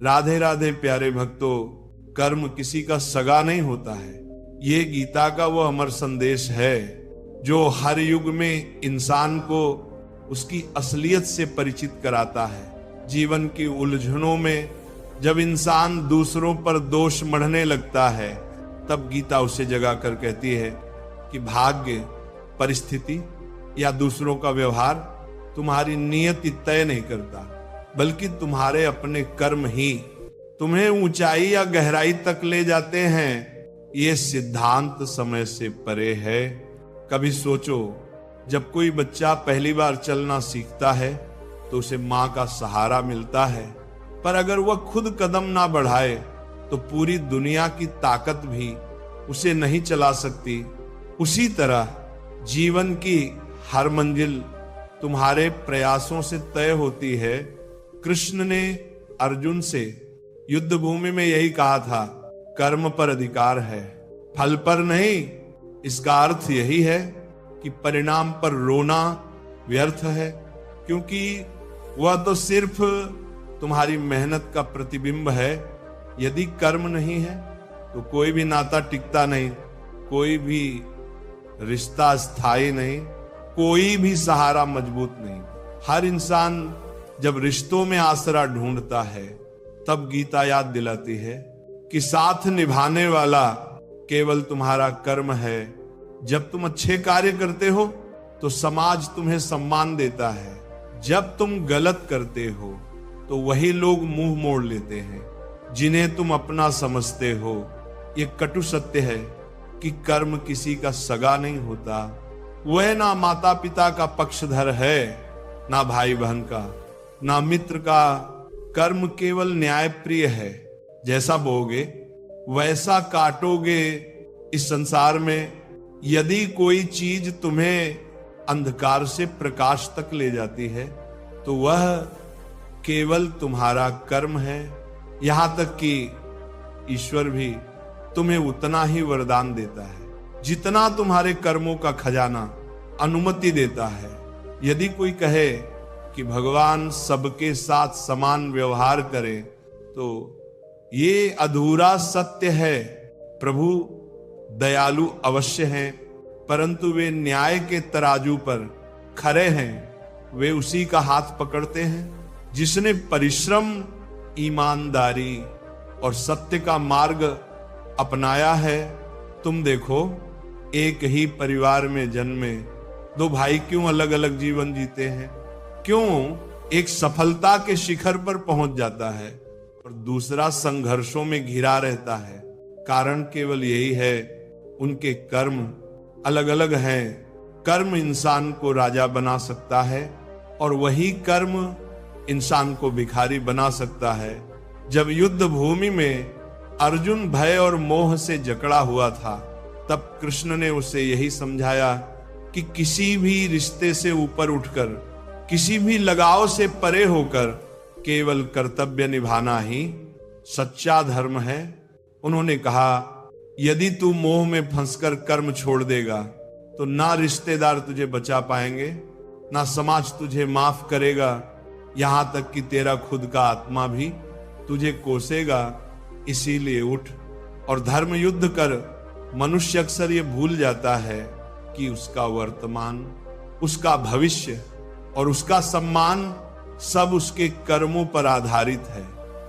राधे राधे प्यारे भक्तों, कर्म किसी का सगा नहीं होता है। ये गीता का वो अमर संदेश है जो हर युग में इंसान को उसकी असलियत से परिचित कराता है। जीवन की उलझनों में जब इंसान दूसरों पर दोष मढ़ने लगता है, तब गीता उसे जगा कर कहती है कि भाग्य, परिस्थिति या दूसरों का व्यवहार तुम्हारी नियति तय नहीं करता, बल्कि तुम्हारे अपने कर्म ही तुम्हें ऊंचाई या गहराई तक ले जाते हैं। ये सिद्धांत समय से परे है। कभी सोचो, जब कोई बच्चा पहली बार चलना सीखता है तो उसे मां का सहारा मिलता है, पर अगर वह खुद कदम ना बढ़ाए तो पूरी दुनिया की ताकत भी उसे नहीं चला सकती। उसी तरह जीवन की हर मंजिल तुम्हारे प्रयासों से तय होती है। कृष्ण ने अर्जुन से युद्ध भूमि में यही कहा था, कर्म पर अधिकार है, फल पर नहीं। इसका अर्थ यही है कि परिणाम पर रोना व्यर्थ है, क्योंकि वह तो सिर्फ तुम्हारी मेहनत का प्रतिबिंब है। यदि कर्म नहीं है तो कोई भी नाता टिकता नहीं, कोई भी रिश्ता स्थायी नहीं, कोई भी सहारा मजबूत नहीं। हर इंसान जब रिश्तों में आसरा ढूंढता है, तब गीता याद दिलाती है कि साथ निभाने वाला केवल तुम्हारा कर्म है। जब तुम अच्छे कार्य करते हो तो समाज तुम्हें सम्मान देता है, जब तुम गलत करते हो तो वही लोग मुंह मोड़ लेते हैं जिन्हें तुम अपना समझते हो। ये कटु सत्य है कि कर्म किसी का सगा नहीं होता। वह ना माता पिता का पक्षधर है, ना भाई बहन का, ना मित्र का। कर्म केवल न्यायप्रिय है। जैसा बोगे वैसा काटोगे। इस संसार में यदि कोई चीज तुम्हें अंधकार से प्रकाश तक ले जाती है तो वह केवल तुम्हारा कर्म है। यहां तक कि ईश्वर भी तुम्हें उतना ही वरदान देता है जितना तुम्हारे कर्मों का खजाना अनुमति देता है। यदि कोई कहे कि भगवान सबके साथ समान व्यवहार करे तो ये अधूरा सत्य है। प्रभु दयालु अवश्य हैं, परंतु वे न्याय के तराजू पर खरे हैं। वे उसी का हाथ पकड़ते हैं जिसने परिश्रम, ईमानदारी और सत्य का मार्ग अपनाया है। तुम देखो, एक ही परिवार में जन्मे दो भाई क्यों अलग अलग जीवन जीते हैं? क्यों एक सफलता के शिखर पर पहुंच जाता है और दूसरा संघर्षों में घिरा रहता है? कारण केवल यही है, उनके कर्म अलग अलग हैं। कर्म इंसान को राजा बना सकता है और वही कर्म इंसान को भिखारी बना सकता है। जब युद्ध भूमि में अर्जुन भय और मोह से जकड़ा हुआ था, तब कृष्ण ने उसे यही समझाया कि किसी भी रिश्ते से ऊपर उठकर, किसी भी लगाव से परे होकर केवल कर्तव्य निभाना ही सच्चा धर्म है। उन्होंने कहा, यदि तू मोह में फंसकर कर्म छोड़ देगा तो ना रिश्तेदार तुझे बचा पाएंगे, ना समाज तुझे माफ करेगा, यहां तक कि तेरा खुद का आत्मा भी तुझे कोसेगा। इसीलिए उठ और धर्म युद्ध कर। मनुष्य अक्सर ये भूल जाता है कि उसका वर्तमान, उसका भविष्य और उसका सम्मान सब उसके कर्मों पर आधारित है।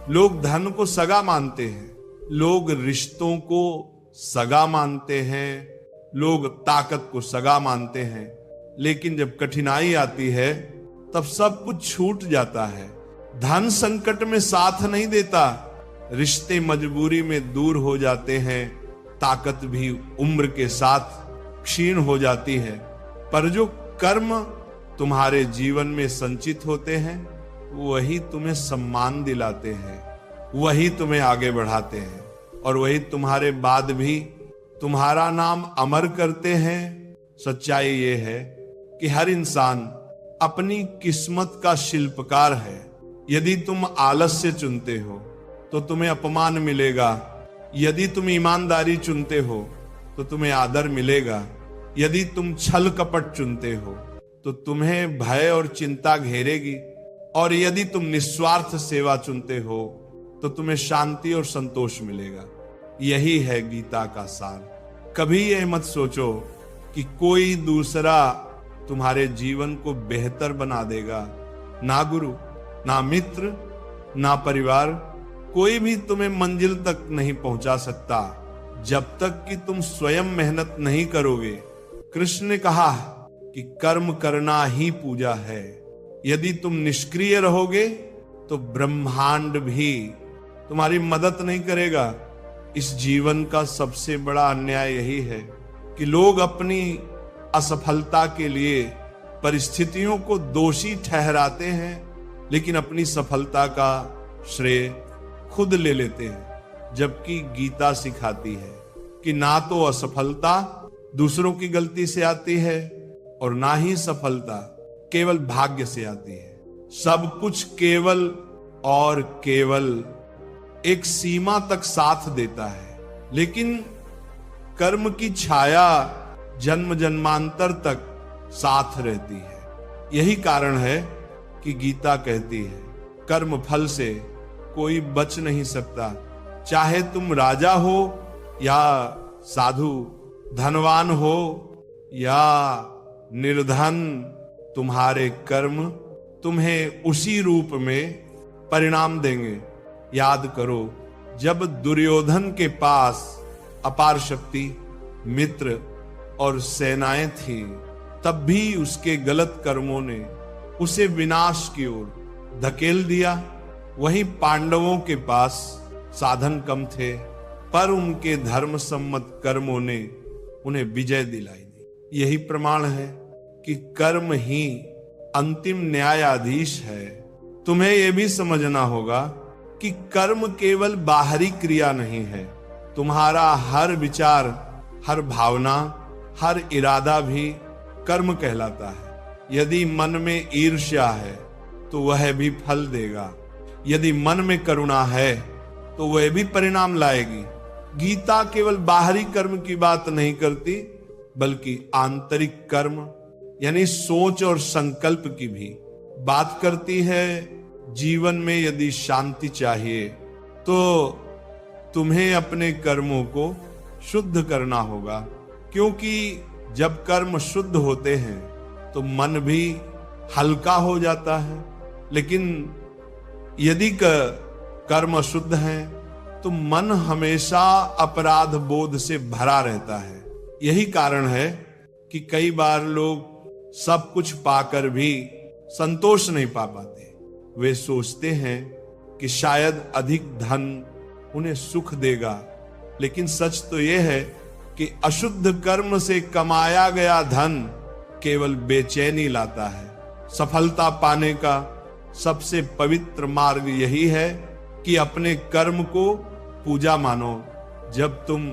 लोग धन को सगा मानते हैं, लोग रिश्तों को सगा मानते हैं, लोग ताकत को सगा मानते हैं, लेकिन जब कठिनाई आती है तब सब कुछ छूट जाता है। धन संकट में साथ नहीं देता, रिश्ते मजबूरी में दूर हो जाते हैं, ताकत भी उम्र के साथ क्षीण हो जाती है। पर जो कर्म तुम्हारे जीवन में संचित होते हैं वही तुम्हें सम्मान दिलाते हैं, वही तुम्हें आगे बढ़ाते हैं और वही तुम्हारे बाद भी तुम्हारा नाम अमर करते हैं। सच्चाई ये है कि हर इंसान अपनी किस्मत का शिल्पकार है। यदि तुम आलस्य चुनते हो तो तुम्हें अपमान मिलेगा, यदि तुम ईमानदारी चुनते हो तो तुम्हें आदर मिलेगा, यदि तुम छल कपट चुनते हो तो तुम्हें भय और चिंता घेरेगी, और यदि तुम निस्वार्थ सेवा चुनते हो तो तुम्हें शांति और संतोष मिलेगा। यही है गीता का सार। कभी यह मत सोचो कि कोई दूसरा तुम्हारे जीवन को बेहतर बना देगा। ना गुरु, ना मित्र, ना परिवार, कोई भी तुम्हें मंजिल तक नहीं पहुंचा सकता जब तक कि तुम स्वयं मेहनत नहीं करोगे। कृष्ण ने कहा कि कर्म करना ही पूजा है। यदि तुम निष्क्रिय रहोगे तो ब्रह्मांड भी तुम्हारी मदद नहीं करेगा। इस जीवन का सबसे बड़ा अन्याय यही है कि लोग अपनी असफलता के लिए परिस्थितियों को दोषी ठहराते हैं, लेकिन अपनी सफलता का श्रेय खुद ले लेते हैं। जबकि गीता सिखाती है कि ना तो असफलता दूसरों की गलती से आती है और ना ही सफलता केवल भाग्य से आती है। सब कुछ केवल और केवल एक सीमा तक साथ देता है, लेकिन कर्म की छाया जन्म जन्मांतर तक साथ रहती है। यही कारण है कि गीता कहती है कर्म फल से कोई बच नहीं सकता। चाहे तुम राजा हो या साधु, धनवान हो या निर्धन, तुम्हारे कर्म तुम्हें उसी रूप में परिणाम देंगे। याद करो, जब दुर्योधन के पास अपार शक्ति, मित्र और सेनाएं थी, तब भी उसके गलत कर्मों ने उसे विनाश की ओर धकेल दिया। वहीं पांडवों के पास साधन कम थे, पर उनके धर्म सम्मत कर्मों ने उन्हें विजय दिलाई दी। यही प्रमाण है कि कर्म ही अंतिम न्यायाधीश है। तुम्हें यह भी समझना होगा कि कर्म केवल बाहरी क्रिया नहीं है। तुम्हारा हर विचार, हर भावना, हर इरादा भी कर्म कहलाता है। यदि मन में ईर्ष्या है तो वह भी फल देगा। यदि मन में करुणा है तो वह भी परिणाम लाएगी। गीता केवल बाहरी कर्म की बात नहीं करती, बल्कि आंतरिक कर्म यानी सोच और संकल्प की भी बात करती है। जीवन में यदि शांति चाहिए तो तुम्हें अपने कर्मों को शुद्ध करना होगा, क्योंकि जब कर्म शुद्ध होते हैं तो मन भी हल्का हो जाता है। लेकिन यदि कर्म अशुद्ध है तो मन हमेशा अपराध बोध से भरा रहता है। यही कारण है कि कई बार लोग सब कुछ पाकर भी संतोष नहीं पा पाते। वे सोचते हैं कि शायद अधिक धन उन्हें सुख देगा, लेकिन सच तो यह है कि अशुद्ध कर्म से कमाया गया धन केवल बेचैनी लाता है। सफलता पाने का सबसे पवित्र मार्ग यही है कि अपने कर्म को पूजा मानो। जब तुम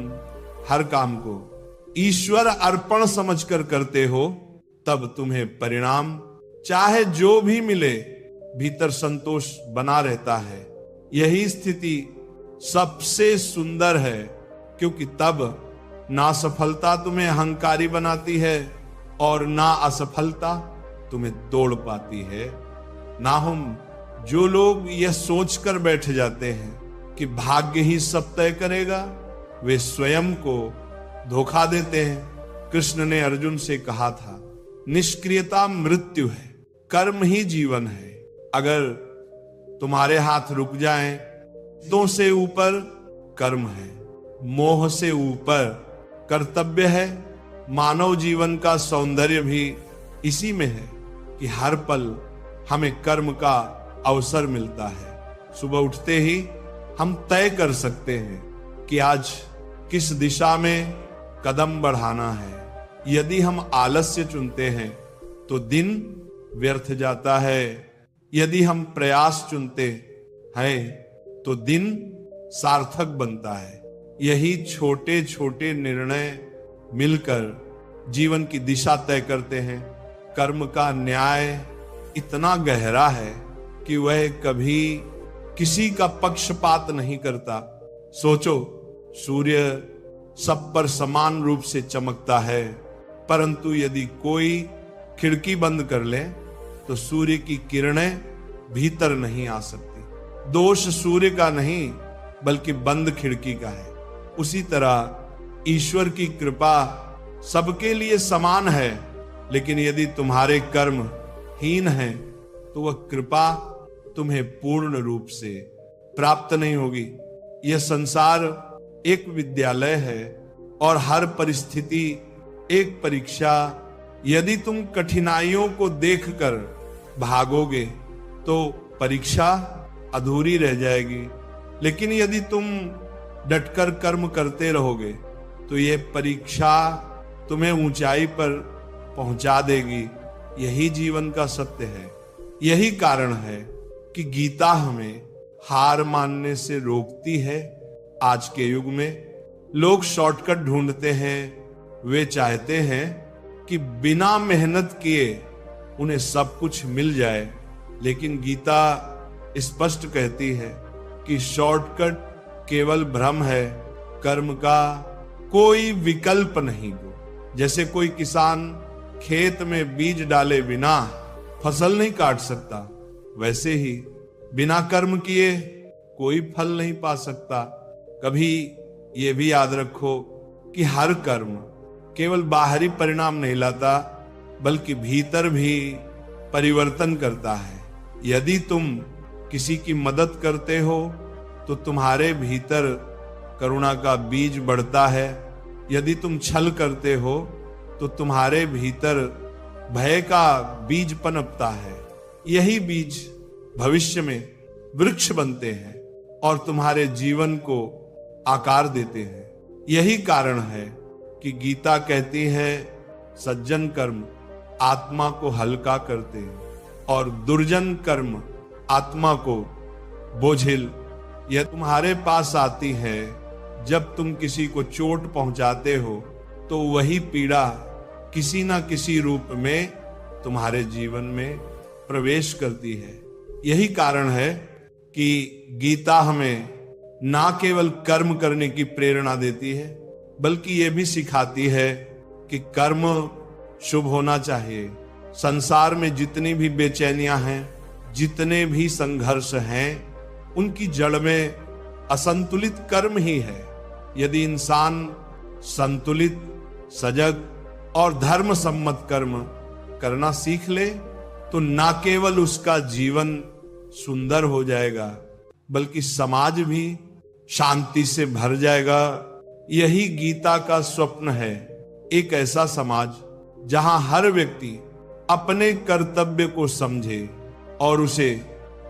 हर काम को ईश्वर अर्पण समझकर करते हो, तब तुम्हें परिणाम चाहे जो भी मिले, भीतर संतोष बना रहता है। यही स्थिति सबसे सुंदर है, क्योंकि तब ना सफलता तुम्हें अहंकारी बनाती है और ना असफलता तुम्हें तोड़ पाती है। ना हम जो लोग यह सोचकर बैठ जाते हैं कि भाग्य ही सब तय करेगा, वे स्वयं को धोखा देते हैं। कृष्ण ने अर्जुन से कहा था, निष्क्रियता मृत्यु है, कर्म ही जीवन है। अगर तुम्हारे हाथ रुक जाएं, तो से ऊपर कर्म है, मोह से ऊपर कर्तव्य है। मानव जीवन का सौंदर्य भी इसी में है कि हर पल हमें कर्म का अवसर मिलता है। सुबह उठते ही हम तय कर सकते हैं कि आज किस दिशा में कदम बढ़ाना है। यदि हम आलस्य चुनते हैं तो दिन व्यर्थ जाता है। यदि हम प्रयास चुनते हैं तो दिन सार्थक बनता है। यही छोटे छोटे निर्णय मिलकर जीवन की दिशा तय करते हैं। कर्म का न्याय इतना गहरा है कि वह कभी किसी का पक्षपात नहीं करता। सोचो, सूर्य सब पर समान रूप से चमकता है, परंतु यदि कोई खिड़की बंद कर ले तो सूर्य की किरणें भीतर नहीं आ सकती। दोष सूर्य का नहीं बल्कि बंद खिड़की का है। उसी तरह ईश्वर की कृपा सबके लिए समान है, लेकिन यदि तुम्हारे कर्म हीन हैं तो वह कृपा तुम्हें पूर्ण रूप से प्राप्त नहीं होगी। यह संसार एक विद्यालय है और हर परिस्थिति एक परीक्षा। यदि तुम कठिनाइयों को देखकर भागोगे तो परीक्षा अधूरी रह जाएगी, लेकिन यदि तुम डटकर कर्म करते रहोगे तो यह परीक्षा तुम्हें ऊंचाई पर पहुंचा देगी। यही जीवन का सत्य है। यही कारण है कि गीता हमें हार मानने से रोकती है। आज के युग में लोग शॉर्टकट ढूंढते हैं। वे चाहते हैं कि बिना मेहनत किए उन्हें सब कुछ मिल जाए, लेकिन गीता स्पष्ट कहती है कि शॉर्टकट केवल भ्रम है, कर्म का कोई विकल्प नहीं हो। जैसे कोई किसान खेत में बीज डाले बिना फसल नहीं काट सकता, वैसे ही बिना कर्म किए कोई फल नहीं पा सकता। कभी ये भी याद रखो कि हर कर्म केवल बाहरी परिणाम नहीं लाता, बल्कि भीतर भी परिवर्तन करता है। यदि तुम किसी की मदद करते हो तो तुम्हारे भीतर करुणा का बीज बढ़ता है। यदि तुम छल करते हो तो तुम्हारे भीतर भय का बीज पनपता है। यही बीज भविष्य में वृक्ष बनते हैं और तुम्हारे जीवन को आकार देते हैं। यही कारण है कि गीता कहती है, सज्जन कर्म आत्मा को हल्का करते हैं और दुर्जन कर्म आत्मा को बोझिल। यह तुम्हारे पास आती है जब तुम किसी को चोट पहुंचाते हो, तो वही पीड़ा किसी ना किसी रूप में तुम्हारे जीवन में प्रवेश करती है। यही कारण है कि गीता हमें ना केवल कर्म करने की प्रेरणा देती है, बल्कि यह भी सिखाती है कि कर्म शुभ होना चाहिए। संसार में जितनी भी बेचैनियां हैं, जितने भी संघर्ष हैं, उनकी जड़ में असंतुलित कर्म ही है। यदि इंसान संतुलित, सजग और धर्म सम्मत कर्म करना सीख ले तो न केवल उसका जीवन सुंदर हो जाएगा, बल्कि समाज भी शांति से भर जाएगा। यही गीता का स्वप्न है, एक ऐसा समाज जहां हर व्यक्ति अपने कर्तव्य को समझे और उसे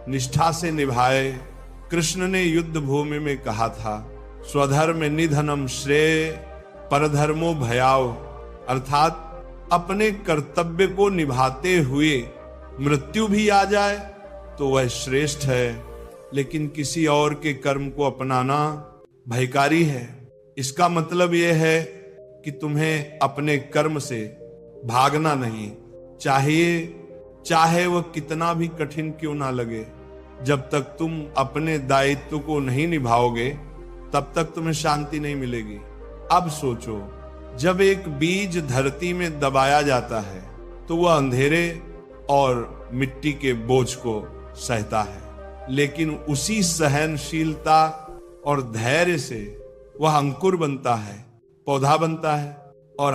निष्ठा से निभाए। कृष्ण ने युद्ध भूमि में कहा था, स्वधर्म निधनम श्रेय परधर्मो भयाव, अर्थात अपने कर्तव्य को निभाते हुए मृत्यु भी आ जाए तो वह श्रेष्ठ है, लेकिन किसी और के कर्म को अपनाना भयकारी है। इसका मतलब यह है कि तुम्हें अपने कर्म से भागना नहीं चाहिए, चाहे वह कितना भी कठिन क्यों ना लगे। जब तक तुम अपने दायित्व को नहीं निभाओगे तब तक तुम्हें शांति नहीं मिलेगी। अब सोचो, जब एक बीज धरती में दबाया जाता है तो वह अंधेरे और मिट्टी के बोझ को सहता है, लेकिन उसी सहनशीलता और धैर्य से वह अंकुर बनता है, पौधा बनता है और